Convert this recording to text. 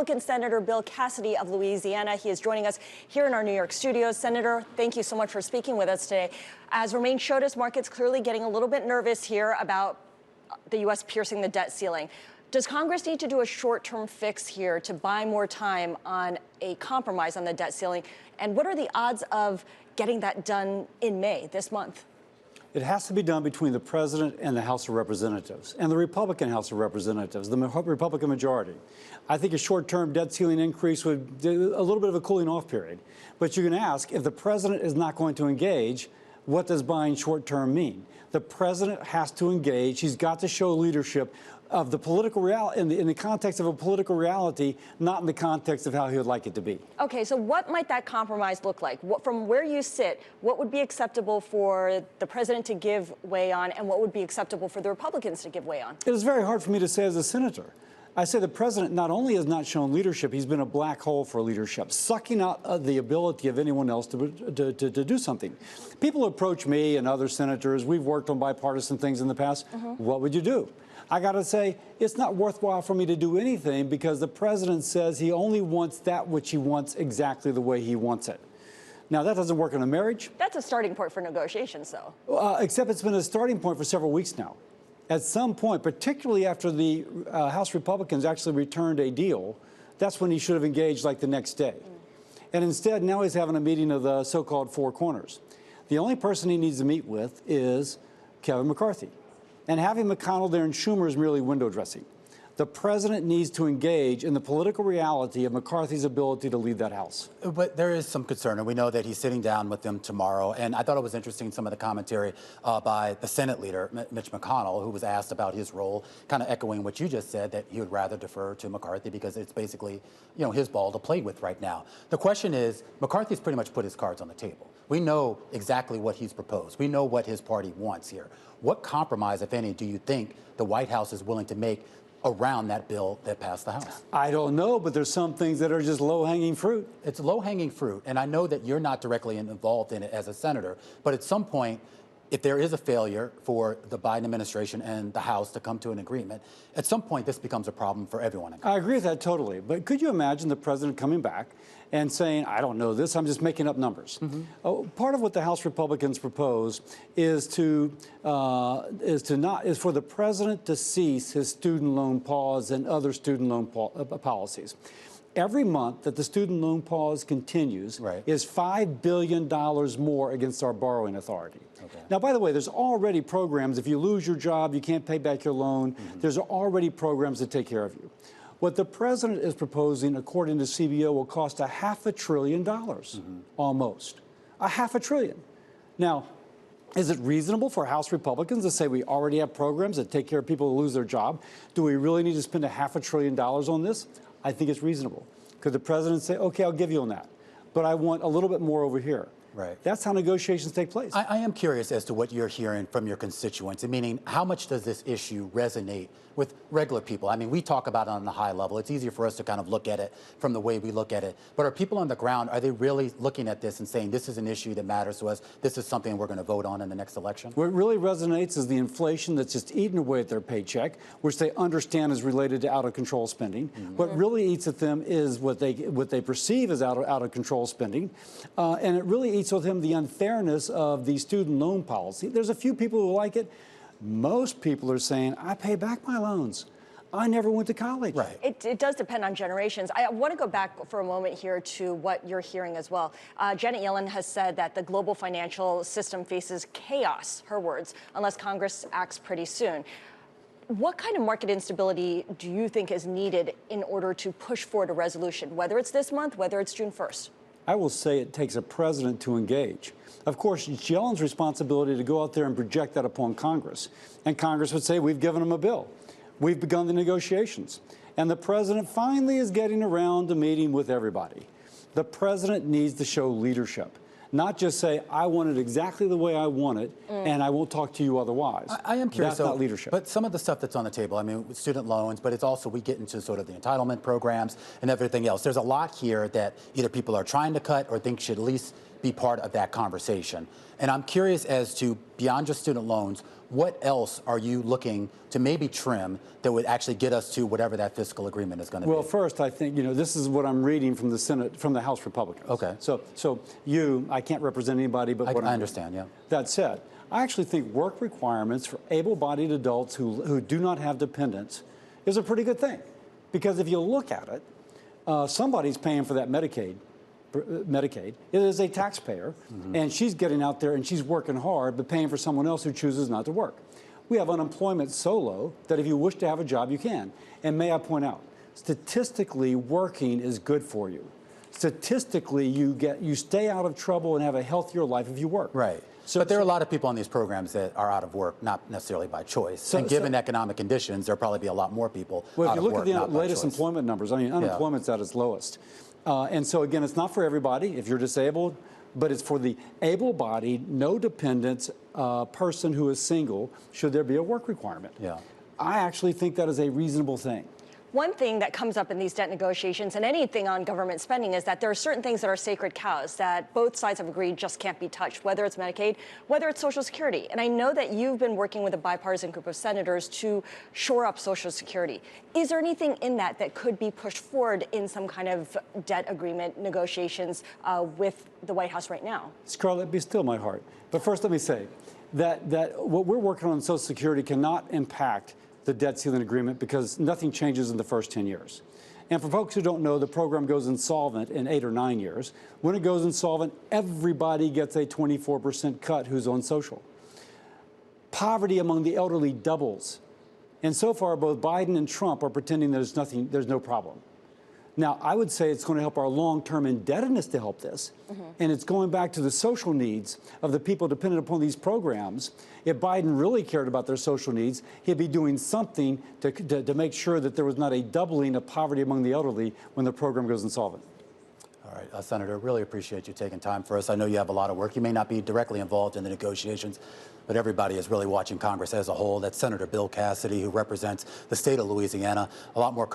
Republican Senator Bill Cassidy of Louisiana. He is joining us here in our New York studios. Senator, thank you so much for speaking with us today. As Romaine showed us, markets clearly getting a little bit nervous here about the U.S. piercing the debt ceiling. Does Congress need to do a short-term fix here to buy more time on a compromise on the debt ceiling? And what are the odds of getting that done in May, this month? It has to be done between the president and the House of Representatives and the Republican House of Representatives, the Republican majority. I think a short-term debt ceiling increase would do a little bit of a cooling off period. But you can ask, if the president is not going to engage, what does buying short-term mean? The president has to engage. He's got to show leadership of the political reality, in the context of a political reality, not in the context of how he would like it to be. Okay, so what might that compromise look like? From where you sit, what would be acceptable for the president to give way on, and what would be acceptable for the Republicans to give way on? It is very hard for me to say as a senator. I say the president not only has not shown leadership, he's been a black hole for leadership, sucking out the ability of anyone else to do something. People approach me and other senators. We've worked on bipartisan things in the past. What would you do? I got to say, it's not worthwhile for me to do anything because the president says he only wants that which he wants exactly the way he wants it. Now, that doesn't work in a marriage. That's a starting point for negotiations, though. Except it's been a starting point for several weeks now. At some point, particularly after the House Republicans actually returned a deal, that's when he should have engaged like the next day. And instead, now he's having a meeting of the so-called four corners. The only person he needs to meet with is Kevin McCarthy. And having McConnell there and Schumer is merely window dressing. The president needs to engage in the political reality of McCarthy's ability to lead that House. But there is some concern, and we know that he's sitting down with them tomorrow. And I thought it was interesting, some of the commentary by the Senate leader, Mitch McConnell, who was asked about his role, kind of echoing what you just said, that he would rather defer to McCarthy because it's basically, you know, his ball to play with right now. The question is, McCarthy's pretty much put his cards on the table. We know exactly what he's proposed. We know what his party wants here. What compromise, if any, do you think the White House is willing to make around that bill that passed the House? I don't know, but there's some things that are just low-hanging fruit. It's low-hanging fruit, and I know that you're not directly involved in it as a senator, but at some point, if there is a failure for the Biden administration and the House to come to an agreement, at some point this becomes a problem for everyone. I agree with that totally, but could you imagine the president coming back and saying, I don't know this, I'm just making up numbers. Part of what the House Republicans propose is for the president to cease his student loan pause and other student loan policies. Every month that the student loan pause continues is $5 billion more against our borrowing authority. Now, by the way, there's already programs. If you lose your job, you can't pay back your loan. There's already programs that take care of you. What the president is proposing, according to CBO, will cost $500 billion, almost. $500 billion. Now, is it reasonable for House Republicans to say we already have programs that take care of people who lose their job? Do we really need to spend $500 billion on this? I think it's reasonable. Could the president say, okay, I'll give you on that, but I want a little bit more over here? That's how negotiations take place. I am curious as to what you're hearing from your constituents, meaning how much does this issue resonate with regular people? I mean, we talk about it on the high level. It's easier for us to kind of look at it from the way we look at it. But are people on the ground, are they really looking at this and saying this is an issue that matters to us, this is something we're going to vote on in the next election? What really resonates is the inflation that's just eating away at their paycheck, which they understand is related to out-of-control spending. What really eats at them is what they perceive as out-of-control spending. And it really eats with them the unfairness of the student loan policy. There's a few people who like it. Most people are saying, I pay back my loans. I never went to college. It does depend on generations. I want to go back for a moment here to what you're hearing as well. Janet Yellen has said that the global financial system faces chaos, her words, unless Congress acts pretty soon. What kind of market instability do you think is needed in order to push forward a resolution, whether it's this month, whether it's June 1st? I will say it takes a president to engage. Of course, it's Yellen's responsibility to go out there and project that upon Congress. And Congress would say, we've given them a bill. We've begun the negotiations. And the president finally is getting around to meeting with everybody. The president needs to show leadership. Not just say, I want it exactly the way I want it, and I won't talk to you otherwise. I am curious. That's not leadership. But some of the stuff that's on the table, I mean, student loans, but it's also, we get into sort of the entitlement programs and everything else. There's a lot here that either people are trying to cut or think should at least be part of that conversation. And I'm curious as to, beyond just student loans, what else are you looking to maybe trim that would actually get us to whatever that fiscal agreement is going to be? Well, first, I think, this is what I'm reading from the Senate, from the House Republicans. Okay. So I can't represent anybody, but what I understand, yeah. That said, I actually think work requirements for able-bodied adults who do not have dependents is a pretty good thing. Because if you look at it, somebody's paying for that Medicaid. It is a taxpayer, and she's getting out there and she's working hard, but paying for someone else who chooses not to work. We have unemployment so low that if you wish to have a job, you can. And may I point out, statistically, working is good for you. Statistically, you stay out of trouble and have a healthier life if you work. Right. But there are a lot of people on these programs that are out of work, not necessarily by choice. And given economic conditions, there'll probably be a lot more people out of work, Well, if you look at the latest choice. employment numbers, I mean, unemployment's at its lowest. And so, again, it's not for everybody if you're disabled, but it's for the able-bodied, no dependents person who is single, should there be a work requirement. Yeah. I actually think that is a reasonable thing. One thing that comes up in these debt negotiations and anything on government spending is that there are certain things that are sacred cows that both sides have agreed just can't be touched, whether it's Medicaid, whether it's Social Security. And I know that you've been working with a bipartisan group of senators to shore up Social Security. Is there anything in that that could be pushed forward in some kind of debt agreement negotiations with the White House right now? Scarlett, be still my heart. But first, let me say that what we're working on Social Security cannot impact the debt ceiling agreement because nothing changes in the first 10 years. And for folks who don't know, the program goes insolvent in 8 or 9 years. When it goes insolvent, everybody gets a 24% cut who's on social. Poverty among the elderly doubles. And so far, both Biden and Trump are pretending there's no problem. Now, I would say it's going to help our long-term indebtedness to help this. And it's going back to the social needs of the people dependent upon these programs. If Biden really cared about their social needs, he'd be doing something to make sure that there was not a doubling of poverty among the elderly when the program goes insolvent. All right, Senator, really appreciate you taking time for us. I know you have a lot of work. You may not be directly involved in the negotiations, but everybody is really watching Congress as a whole. That's Senator Bill Cassidy, who represents the state of Louisiana. A lot more coverage